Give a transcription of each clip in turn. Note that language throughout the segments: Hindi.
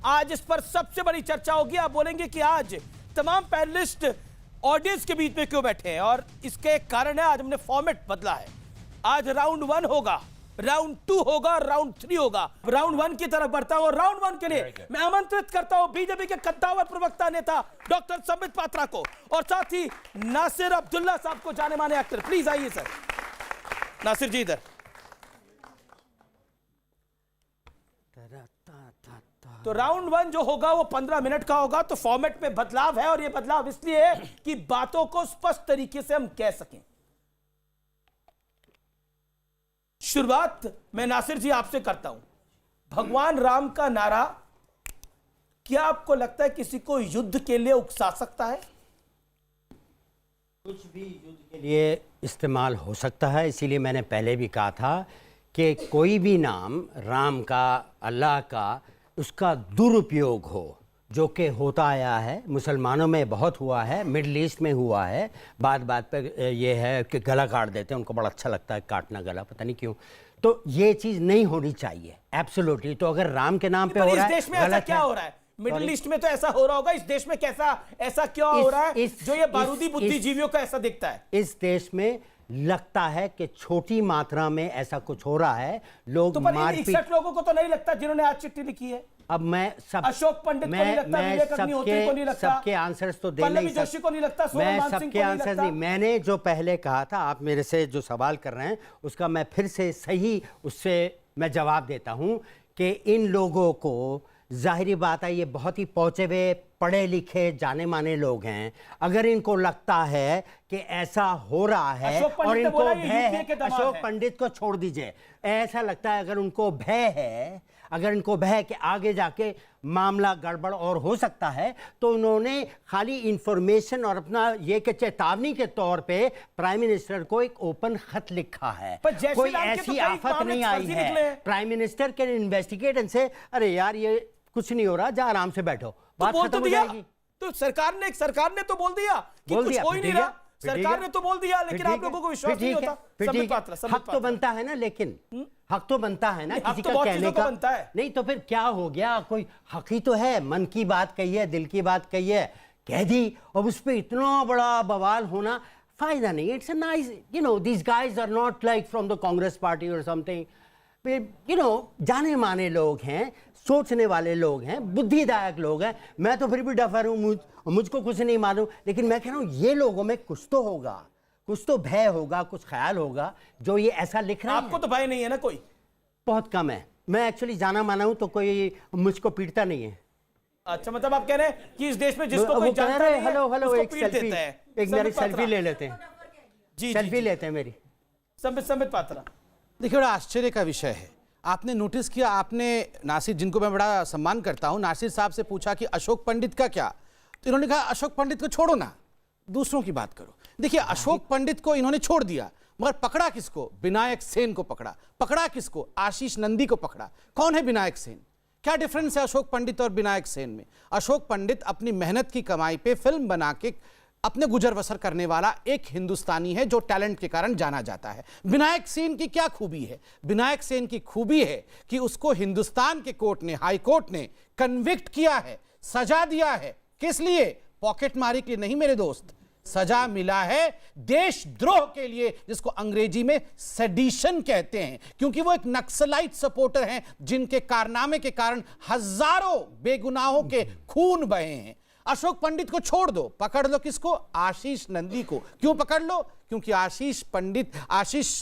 आज इस पर सबसे बड़ी चर्चा होगी। आप बोलेंगे कि आज तमाम पैनलिस्ट ऑडियंस के बीच में क्यों बैठे हैं, और इसका एक कारण है, आज हमने फॉर्मेट बदला है। आज राउंड 1 होगा, राउंड 2 होगा, राउंड 3 होगा। राउंड 1 की तरफ बढ़ता हूं। राउंड 1 के लिए मैं आमंत्रित करता हूं बीजेपी के कद्दावर प्रवक्ता नेता डॉक्टर संबित पात्रा को, और साथ ही नासिर अब्दुल्ला साहब को, जाने माने एक्टर। प्लीज आइए सर। नासिर जी इधर। तो राउंड 1 जो होगा वो 15 मिनट का होगा। तो फॉर्मेट में बदलाव है, और ये बदलाव इसलिए है कि बातों को स्पष्ट तरीके से हम कह सकें। शुरुआत मैं नासिर जी आपसे करता हूं। भगवान राम का नारा क्या आपको लगता है किसी को युद्ध के लिए उकसा सकता है? कुछ भी युद्ध के लिए इस्तेमाल हो सकता है। इसीलिए मैंने पहले भी कहा था कि कोई भी नाम राम का, अल्लाह का, उसका दुरुपयोग हो, जो कि होता आया है, मुसलमानों में बहुत हुआ है, मिडल ईस्ट में हुआ है। बात बात पे ये है कि गला काट देते हैं, उनको बड़ा अच्छा लगता है काटना गला, पता नहीं क्यों। तो ये चीज़ नहीं होनी चाहिए एब्सोल्युटली। तो अगर राम के नाम पे हो रहा है, इस देश में ऐसा क्या हो रहा है? मिडिल ईस्ट में तो ऐसा हो रहा होगा, इस देश में कैसा ऐसा क्यों हो रहा है जो ये बारूदी बुद्धिजीवियों का ऐसा दिखता है? इस देश में लगता है कि छोटी मात्रा में ऐसा कुछ हो रहा है। लोग तो मारपीट। 61 लोगों को तो नहीं लगता जिन्होंने आज चिट्ठी लिखी है। अब मैं सब अशोक पंडित को नहीं लगता, विवेक अग्निहोत्री को नहीं लगता, सबके आंसर्स तो दे नहीं पल्लवी जोशी को नहीं लगता, मैं सबके आंसर नहीं। मैंने जो पहले कहा था, आप मेरे से जो सवाल कर रहे हैं उसका मैं फिर से सही उससे मैं जवाब देता हूं कि इन लोगों को, जाहिर बात है ये बहुत ही पहुंचे हुए, पढ़े लिखे, जाने माने लोग हैं। अगर इनको लगता है कि ऐसा हो रहा है और इनको भय है, अशोक पंडित को छोड़ दीजिए, ऐसा लगता है अगर उनको भय है, अगर इनको भय है कि आगे जाके मामला गड़बड़ और हो सकता है, तो उन्होंने खाली इंफॉर्मेशन और अपना ये कि चेतावनी के तौर पे प्राइम मिनिस्टर को एक ओपन खत लिखा है। कोई ऐसी आफत नहीं आई है। प्राइम मिनिस्टर के इन्वेस्टिगेट से, अरे यार ये कुछ नहीं हो रहा, जा आराम से बैठो, बात खत्म हो जाएगी। तो सरकार ने तो बोल दिया कि कुछ हो ही नहीं रहा। सरकार ने तो बोल दिया, लेकिन आप लोगों को विश्वास नहीं होता। हक तो बनता है ना, लेकिन हक तो बनता है ना किसी का कहने का। बनता है। नहीं तो फिर क्या हो गया? कोई हक ही तो है, मन की बात कही है, दिल की बात कही है, कह दी, और उस पर इतना बड़ा बवाल होना फायदा नहीं। It's a nice, you know, these guys are not like from the Congress party और समथिंग, यू नो, जाने माने लोग हैं, सोचने वाले लोग हैं, बुद्धिदायक लोग हैं। मैं तो फिर भी डफर हूँ, मुझको कुछ नहीं मालूम, लेकिन मैं कह रहा हूँ ये लोगों में कुछ तो होगा, कुछ तो भय होगा, कुछ ख्याल होगा जो ये ऐसा लिख रहा है। आपको तो भय नहीं है ना? कोई बहुत कम है। मैं एक्चुअली जाना माना हूँ, तो कोई मुझको पीटता नहीं है। अच्छा, मतलब आप कह रहे हैं कि इस देश में जिसको कोई जानता नहीं है, हेलो एक सेल्फी, एक मेरी सेल्फी ले लेते हैं। जी, सेल्फी लेते हैं मेरी। संबित पात्रा, देखिए बड़ा आश्चर्य का विषय है। आपने नोटिस किया, आपने नासिर, जिनको मैं बड़ा सम्मान करता हूं, नासिर साहब से पूछा कि अशोक पंडित का क्या, तो इन्होंने कहा अशोक पंडित को छोड़ो ना, दूसरों की बात करो। देखिए अशोक पंडित को इन्होंने छोड़ दिया, मगर पकड़ा किसको? विनायक सेन को पकड़ा। पकड़ा किसको? आशीष नंदी को पकड़ा। कौन है विनायक सेन? क्या डिफरेंस है अशोक पंडित और विनायक सेन में? अशोक पंडित अपनी मेहनत की कमाई पे फिल्म बना के अपने गुजर बसर करने वाला एक हिंदुस्तानी है जो टैलेंट के कारण जाना जाता है। विनायक सेन की क्या खूबी है? विनायक सेन की खूबी है कि उसको हिंदुस्तान के कोर्ट ने, हाई कोर्ट ने कन्विक्ट किया है, सजा दिया है। किस लिए? पॉकेट मारी के लिए नहीं मेरे दोस्त, सजा मिला है देशद्रोह के लिए, जिसको अंग्रेजी में सेडिशन कहते हैं, क्योंकि वो एक नक्सलाइट सपोर्टर हैं जिनके कारनामे के कारण हजारों बेगुनाहों के खून बहे हैं। अशोक पंडित को छोड़ दो, पकड़ लो किसको? आशीष नंदी को। क्यों पकड़ लो? क्योंकि आशीष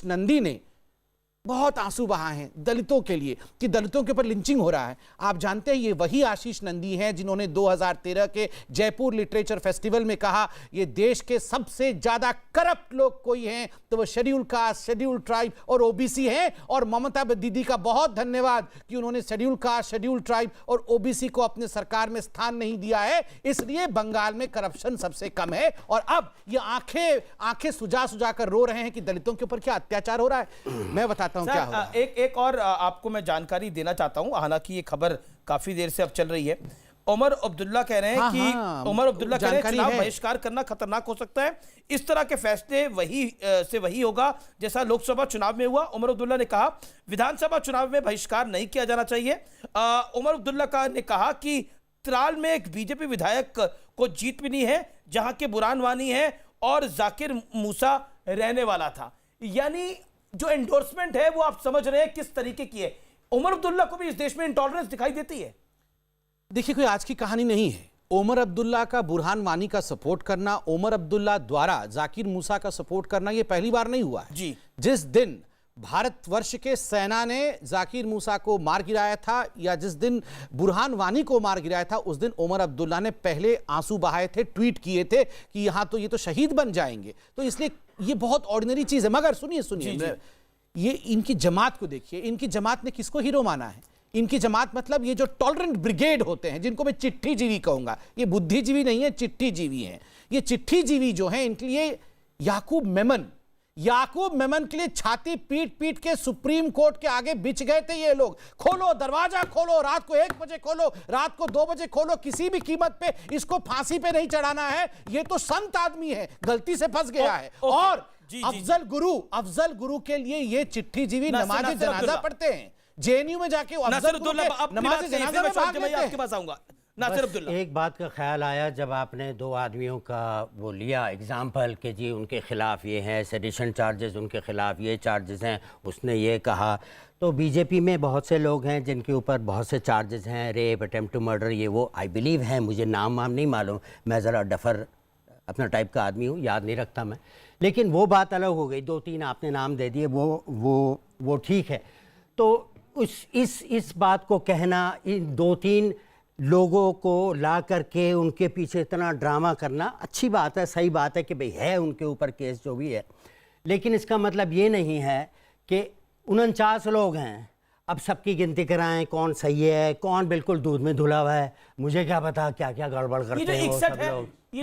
नंदी ने बहुत आंसू बहाए हैं दलितों के लिए, कि दलितों के ऊपर लिंचिंग हो रहा है। आप जानते हैं ये वही आशीष नंदी हैं जिन्होंने 2013 के जयपुर लिटरेचर फेस्टिवल में कहा ये देश के सबसे ज्यादा करप्ट लोग कोई हैं तो वो शेड्यूल कास्ट, शेड्यूल ट्राइब और ओबीसी हैं। और ममता दीदी का बहुत धन्यवाद कि उन्होंने शेड्यूल कास्ट, शेड्यूल ट्राइब और ओबीसी को अपने सरकार में स्थान नहीं दिया है, इसलिए बंगाल में करप्शन सबसे कम है। और अब ये आंखें सुजा सुजा कर रो रहे हैं कि दलितों के ऊपर क्या अत्याचार हो रहा है। मैं बताता हूं क्या होगा। एक और आपको मैं जानकारी देना चाहता हूं, हालांकि ये खबर काफी देर से अब चल रही है, उमर अब्दुल्ला कह रहे हैं हाँ, कि हाँ, उमर अब्दुल्ला कह रहे हैं जानकारी चुनाव है। बहिष्कार करना खतरनाक हो सकता है। इस तरह के फैसले वही होगा जैसा लोकसभा चुनाव में हुआ। उमर अब्दुल्ला ने कहा विधानसभा चुनाव में बहिष्कार नहीं किया जाना चाहिए। उमर अब्दुल्ला ने कहा कि त्राल में एक बीजेपी विधायक को जीत मिली है जहां के बुरहान वानी है और जाकिर मूसा रहने वाला था। यानी जो एंडोर्समेंट है वो आप समझ रहे हैं किस तरीके की है। उमर अब्दुल्ला को भी इस देश में इंटॉलरेंस दिखाई देती है। देखिए, कोई आज की कहानी नहीं है। उमर अब्दुल्ला का बुरहान वानी का सपोर्ट करना, उमर अब्दुल्ला द्वारा जाकिर मूसा का सपोर्ट करना, यह पहली बार नहीं हुआ है जी। जिस दिन भारतवर्ष के सेना ने जाकिर मूसा को मार गिराया था या जिस दिन बुरहान वानी को मार गिराया था, उस दिन उमर अब्दुल्ला ने पहले आंसू बहाए थे, ट्वीट किए थे कि यहां तो ये तो शहीद बन जाएंगे। तो इसलिए ये बहुत ऑर्डिनरी चीज है। मगर सुनिए, ये इनकी जमात को देखिए। इनकी जमात ने किसको हीरो माना है? इनकी जमात मतलब ये जो टॉलरेंट ब्रिगेड होते हैं, जिनको मैं चिट्ठी जीवी कहूंगा, ये बुद्धिजीवी नहीं है, चिट्ठी जीवी हैं। ये चिट्ठी जीवी जो हैं, इनके लिए याकूब मेमन के लिए छाती पीट पीट के सुप्रीम कोर्ट के आगे बिछ गए थे ये लोग। खोलो दरवाजा, खोलो, रात को 1 बजे खोलो, रात को 2 बजे खोलो, किसी भी कीमत पे इसको फांसी पे नहीं चढ़ाना है। ये तो संत आदमी है, गलती से फंस गया है। और अफजल गुरु के लिए ये चिट्ठी जीवी नमाज जनाजा पढ़ते हैं। जेएनयू में जाके नमाज जनाजा में भाग लेते हैं। आपके पास आऊंगा नासिर अब्दुल्ला। एक बात का ख्याल आया जब आपने 2 आदमियों का वो लिया एग्जाम्पल कि जी उनके खिलाफ ये हैं सेडिशन चार्जेस, उनके खिलाफ ये चार्जेस हैं, उसने ये कहा। तो बीजेपी में बहुत से लोग हैं जिनके ऊपर बहुत से चार्जेस हैं, रेप, अटेम्प्ट टू मर्डर, ये वो आई बिलीव है। मुझे नाम नहीं मालूम, मैं ज़रा डफर अपना टाइप का आदमी हूँ, याद नहीं रखता मैं। लेकिन वो बात अलग हो गई। 2-3 आपने नाम दे दिए, वो ठीक है। तो इस बात को कहना, इन 2-3 लोगों को ला करके उनके पीछे इतना ड्रामा करना अच्छी बात है, सही बात है कि भाई है उनके ऊपर केस जो भी है। लेकिन इसका मतलब ये नहीं है कि 49 लोग हैं, अब सबकी गिनती कराएं कौन सही है, कौन बिल्कुल दूध में धुला हुआ है। मुझे क्या पता क्या क्या गड़बड़ करते हैं वो सब लोग। ये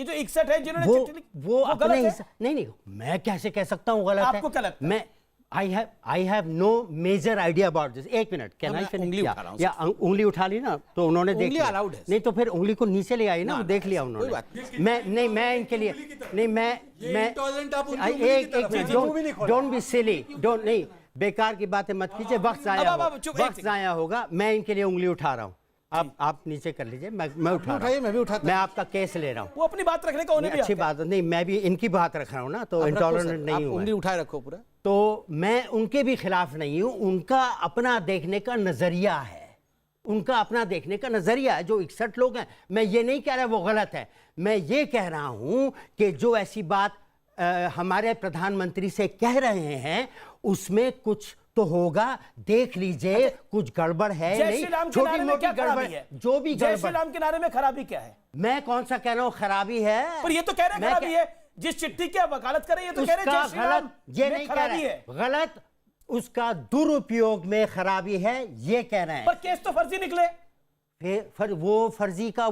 जो 61 है जिन्होंने वो अपने नहीं, मैं कैसे कह सकता हूँ गलत है? आपको क्या लगता है? मैं I have no major idea about this। 1 minute, क्या उंगली उठा ली ना तो उन्होंने देख लिया। नहीं तो फिर उंगली को नीचे ले आई ना, वो देख लिया उन्होंने। मैं इनके लिए नहीं, मैं डोंट बी सिली, डोंट, नहीं बेकार की बातें मत कीजिए, वक्त जाया होगा। मैं इनके लिए उंगली उठा रहा हूँ। आप नीचे कर लीजिए, मैं उठा रहा हूँ, मैं भी उठाता, मैं आपका केस ले रहा हूँ। वो अपनी बात रखने का उन्हें भी अच्छी बात नहीं, मैं भी इनकी बात रख रहा हूँ ना, तो इंटॉलरेंट नहीं हूँ। उंगली उठाए रखो पूरा। तो मैं उनके भी खिलाफ नहीं हूँ। उनका अपना देखने का नजरिया है, उनका अपना देखने का नजरिया है। जो 61 लोग हैं, मैं ये नहीं कह रहा वो गलत है, मैं ये कह रहा हूँ कि जो ऐसी बात हमारे प्रधानमंत्री से कह रहे हैं उसमें कुछ तो होगा, देख लीजिए कुछ गड़बड़ है नहीं, छोटी मोटी गड़बड़ है, जो भी जय श्री राम के नारे में खराबी क्या है? मैं कौन सा कह रहा हूँ खराबी है? पर ये तो कह रहे हैं खराबी है, जिस चिट्ठी की वकालत कर रहे हैं ये तो कह रहे हैं जय श्री राम, ये नहीं कह रहे हैं गलत, उसका दुरुपयोग में खराबी है ये कह रहे हैं। पर केस तो फर्जी निकले। वो फर्जी का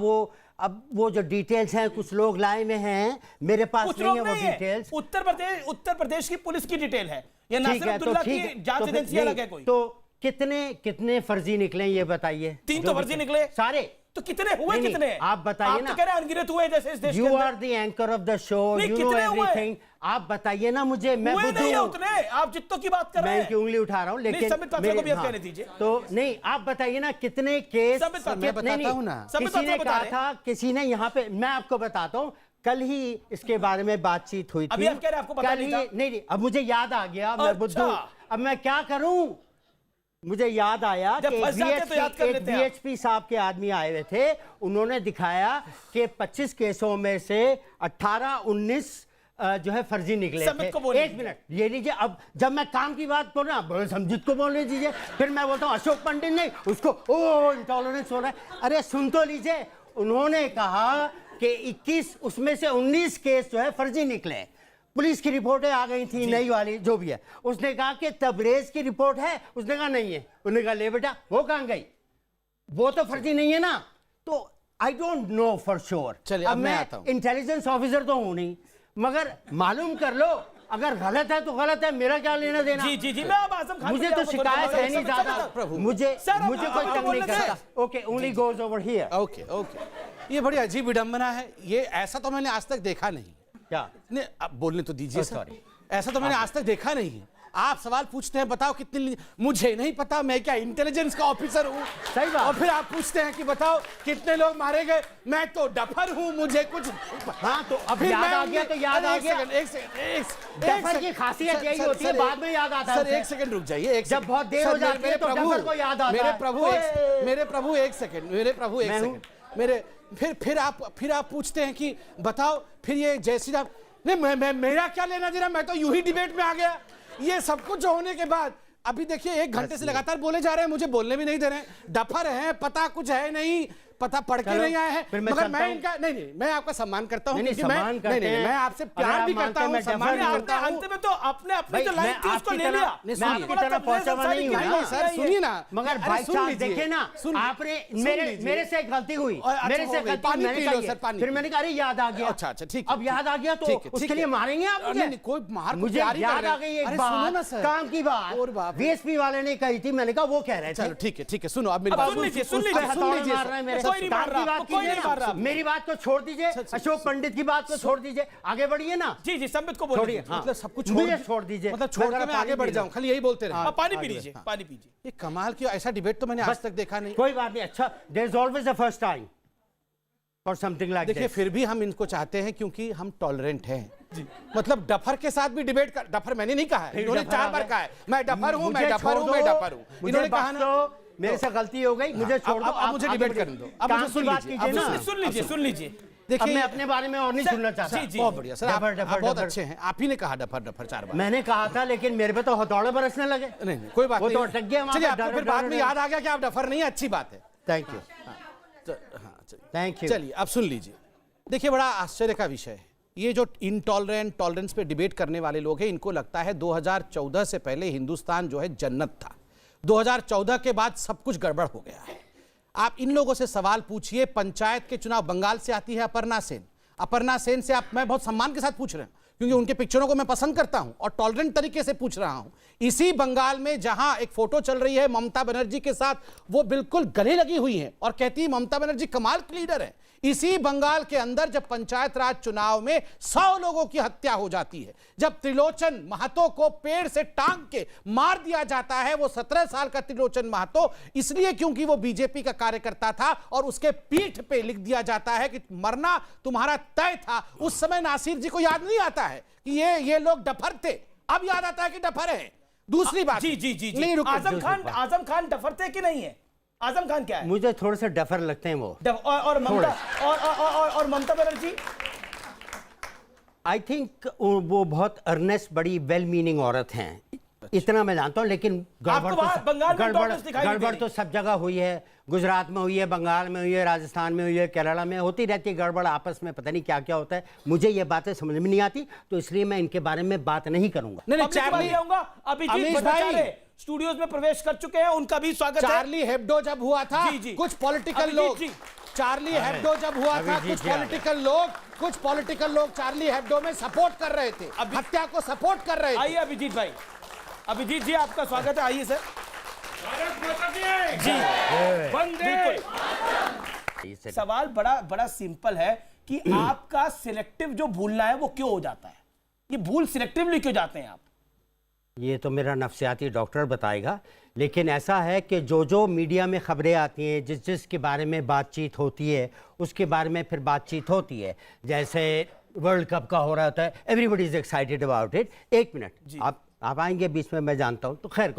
अब वो जो डिटेल्स हैं कुछ लोग लाए में हैं, मेरे पास नहीं है वो डिटेल्स। उत्तर प्रदेश की पुलिस की डिटेल है, ये नासिर अब्दुल्ला की जांच एजेंसी अलग है कोई। तो कितने फर्जी निकले ये बताइए? 3 तो फर्जी निकले सारे। तो कितने हुए? कितने आप बताइए ना। आप तो कह रहे हैं अनगिनत हुए जैसे इस देश के अंदर। You are the anchor of the show, you know everything। आप बताइए ना मुझे, मैं बुद्धू हूं। उतने आप जितनों की बात कर रहे हैं। मैं इनकी उंगली उठा रहा हूं, लेकिन कहने दीजिए। तो नहीं, आप बताइए ना कितने केस। मैं बताता हूं ना। किसी ने कहा था, किसी ने यहाँ पे, मैं आपको बताता हूँ, कल ही इसके बारे में बातचीत हुई थी। अभी आप कह रहे हैं आपको पता नहीं था? नहीं, अब मुझे याद आ गया, मैं बुद्धू, अब मैं क्या करूं? मुझे याद आया कि VHP साहब के आदमी आए हुए थे, उन्होंने दिखाया कि 25 केसों में से 18-19 जो है फर्जी निकले थे। 1 मिनट ये लीजिए, अब जब मैं काम की बात करूँ ना, संजीत को बोलने दीजिए, फिर मैं बोलता हूँ अशोक पंडित नहीं, उसको इंटॉलरेंस हो रहा है। अरे सुन तो लीजिए, उन्होंने कहा कि 21 उसमें से 19 केस जो है फर्जी निकले। पुलिस की रिपोर्टें आ गई थी नई वाली जो भी है। उसने कहा कि तबरेज की रिपोर्ट है, उसने कहा नहीं है। उन्होंने कहा ले बेटा वो कहां गई, वो तो फर्जी नहीं है ना। तो I don't know for sure. चलिए अब मैं आता हूं। इंटेलिजेंस ऑफिसर तो हूं नहीं, मगर मालूम कर लो अगर गलत है तो गलत है, मेरा क्या लेना देना। जी जी जी, मैं अब आजम खान मुझे को तो क्या शिकायत बोलूं? है नहीं सर, ज्यादा, सर, मुझे सर, मुझे अब कोई आप तंग नहीं बोलने करता। दें। Okay, only goes over here. Okay okay, ये बड़ी अजीब विडंबना है, ये ऐसा तो मैंने आज तक देखा नहीं। क्या? नहीं, अब बोलने तो दीजिए सर। सॉरी। ऐसा तो मैंने आज तक देखा नहीं है। आप सवाल पूछते हैं बताओ कितने, मुझे नहीं पता, मैं क्या इंटेलिजेंस का ऑफिसर हूँ? सही बात। और फिर आप पूछते हैं कि बताओ कितने लोग मारे गए, मैं तो डफर हूँ, मुझे कुछ। हाँ, तो अब फिर याद मैं आ गया तो याद आ गया। डफर की खासियत यही होती है, बाद में याद आता है सर उसे। एक सेकंड रुक जाइए, एक जब सेकंड। बहुत देर सर, हो जाती है तो डफर को याद आता मेरे है। प्रभु ओए। मेरे प्रभु एक सेकंड, मेरे प्रभु एक मैं हूँ। सेकंड, मेरे फिर आप पूछते हैं कि बताओ फिर ये जय श्री राम। नहीं, मैं मेरा क्या लेना देना, मैं तो यूं ही डिबेट में आ गया। ये सब कुछ होने के बाद अभी देखिए 1 घंटे से लगातार बोले जा रहे हैं, मुझे बोलने भी नहीं दे रहे हैं। डफर हैं, पता कुछ है नहीं, पता पढ़ के चलो, नहीं आए हैं, फिर मैं मगर चलता मैं हूं। इनका नहीं, मैं आपका सम्मान करता हूं, नहीं, क्योंकि सम्मान करते नहीं, हैं। मैं आपसे अगर प्यार आप भी मानते करता हैं, हूं, मैं सम्मान भी डफर करता हूं। अंत में तो आपने अपनी भाई, जो लाइन मैं थी उसको आपकी ले तरह- लिया। मैं सुनिए, आपकी तरह पहुंचा नहीं हूं नहीं, ना। सर सुनिए ना, मगर अरे भाई सुन साहब लीजिए, देखिए ना, सुन आपने लीजिए। मेरे से गलती हुई, और अच्छा मेरे हो से गई, गलती पानी मैंने पी कहा लो ये। सर, पानी फिर पी मैंने कहा अरे याद आ गया। अच्छा, ठीक है, अब याद आ गया तो ठीक है, उसके ठीक लिए है। मारेंगे आप मुझे? नहीं, कोई मार को मुझे प्यार ही कर याद रहे आ हैं। गई एक अरे सुनो ना बात, सर। काम की बात, और बाप रे। बीएसपी वाले ने कही थी, मैंने कहा वो कह रहे थे। चलो ठीक है, सुनो अब मेरी अब बात सुन लीजिए, सुन उस पे लीजिए, हथौड़े लीजिए मार सर। रहे हैं मेरे कोई से। नहीं काम मार रहा की बात आपको, कोई कीजिए नहीं ना। मार रहा आपको। मेरी बात को छोड़ दीजिए, अशोक पंडित की बात को छोड़ दीजिए, आगे बढ़िए ना। जी जी, संबित को छोड़िए, बोलिए। हाँ। मतलब सब कुछ मुझे छोड़ दीजिए, मतलब छोड़ के मैं आगे बढ़ जाऊं, खाली यही बोलते रहे। आप पानी पी लीजिए, पानी पीजिए। ये कमाल की ऐसा डिबेट तो मैंने आज तक देखा नहीं। कोई बात नहीं, अच्छा, there is always a first time for something like देखिए दिस। फिर भी हम इनको चाहते हैं क्योंकि हम टॉलरेंट हैं। मतलब डफर के साथ भी डिबेट कर, डफर मैंने नहीं कहा है, फिर इन्होंने डफर 4 आ बार गए। कहा है मैं डफर हूं, मैं मुझे डफर हूं, छोड़ मैं दो, डफर हूं। मुझे इन्होंने कहा बख्श ना, दो, मेरे से गलती हो गई, मुझे छोड़ दो। अब मुझे आगे डिबेट बढ़िए। करने दो, अब काम मुझे की सुन बात लीजिए, कीजिए अब ना। सुन लीजिए, सुन लीजिए। अब देखिए मैं अपने बारे में और नहीं सुनना चाहता। जी, जी। बहुत बढ़िया सर, आप डफर, बहुत डफर। अच्छे हैं। आप ही ने कहा डफर डफर 4 बार। मैंने कहा था, लेकिन मेरे पे तो हथौड़े बरसने लगे। नहीं कोई बात वो नहीं, तो अटक गया वहाँ चलिए पे, आपको डर- फिर डर- बाद में डर- याद आ गया कि आप डफर नहीं है, अच्छी बात है। Thank you, thank you. चलिए अब सुन लीजिए, देखिए बड़ा आश्चर्य का विषय है। ये जो इनटॉलरेंट टॉलरेंस पे डिबेट करने वाले लोग हैं, इनको लगता है 2014 से पहले हिंदुस्तान जो है जन्नत था, 2014 के बाद सब कुछ गड़बड़ हो गया है। आप इन लोगों से सवाल पूछिए, पंचायत के चुनाव, बंगाल से आती है अपर्णा सेन, अपर्णा सेन से आप, मैं बहुत सम्मान के साथ पूछ रहे हैं क्योंकि उनके पिक्चरों को मैं पसंद करता हूं और टॉलरेंट तरीके से पूछ रहा हूं। इसी बंगाल में जहां एक फोटो चल रही है ममता बनर्जी के साथ, वो बिल्कुल गले लगी हुई हैं और कहती है ममता बनर्जी कमाल की लीडर है। इसी बंगाल के अंदर जब पंचायत राज चुनाव में 100 लोगों की हत्या हो जाती है, जब त्रिलोचन महतो को पेड़ से टांग के मार दिया जाता है, वो 17 साल का त्रिलोचन महतो, इसलिए क्योंकि वो बीजेपी का कार्यकर्ता था और उसके पीठ पे लिख दिया जाता है कि मरना तुम्हारा तय था। उस समय नासिर जी को याद नहीं आता है कि ये लोग डफर थे, अब याद आता है कि डफर है। दूसरी बात, जी जी जी नहीं जी, रुको, आजम खान डफर थे कि नहीं है? आजम खान क्या है? मुझे थोड़े से डफर लगते हैं वो। और ममता और ममता बनर्जी, आई थिंक वो बहुत अर्नेस्ट, बड़ी वेल मीनिंग औरत हैं, इतना मैं जानता हूं। लेकिन आपको वहाँ बंगाल में टॉलरेंस दिखाई नहीं दे गड़बड़ रही। तो सब जगह हुई है, गुजरात में हुई है, बंगाल में हुई है, राजस्थान में हुई है, केरला में होती रहती है गड़बड़, आपस में पता नहीं क्या क्या होता है। मुझे ये बातें समझ में नहीं आती, तो इसलिए मैं इनके बारे में बात नहीं करूंगा। नहीं पब्लिक के बारे में आऊंगा। अभिजीत अमीश भट्टाचार्य भाई स्टूडियोज में प्रवेश कर चुके हैं, उनका भी स्वागत है। चार्ली हेब्डो जब हुआ था, जी, जी। कुछ पॉलिटिकल अभिजीत लोग, जी। चार्ली हेब्डो जब हुआ था, अभिजीत कुछ जी आ पॉलिटिकल लोग चार्ली हेब्डो में सपोर्ट कर रहे थे, हत्या को सपोर्ट कर रहे थे। आइए अभिजीत भाई, अभिजीत जी आपका स्वागत है, आइए सर। जी बिल्कुल। सवाल बड़ा सिंपल है कि आपका सिलेक्टिव जो भूलना है वो क्यों हो जाता है? ये भूल सिलेक्टिवली क्यों जाते हैं आप? ये तो मेरा नफ्सियाती डॉक्टर बताएगा, लेकिन ऐसा है कि जो मीडिया में खबरें आती हैं, जिसके बारे में बातचीत होती है, उसके बारे में फिर बातचीत होती है। जैसे वर्ल्ड कप का हो रहा होता है, everybody is excited about it. एक मिनट, आप आएंगे बीच में, मैं जानता हूं, तो खैर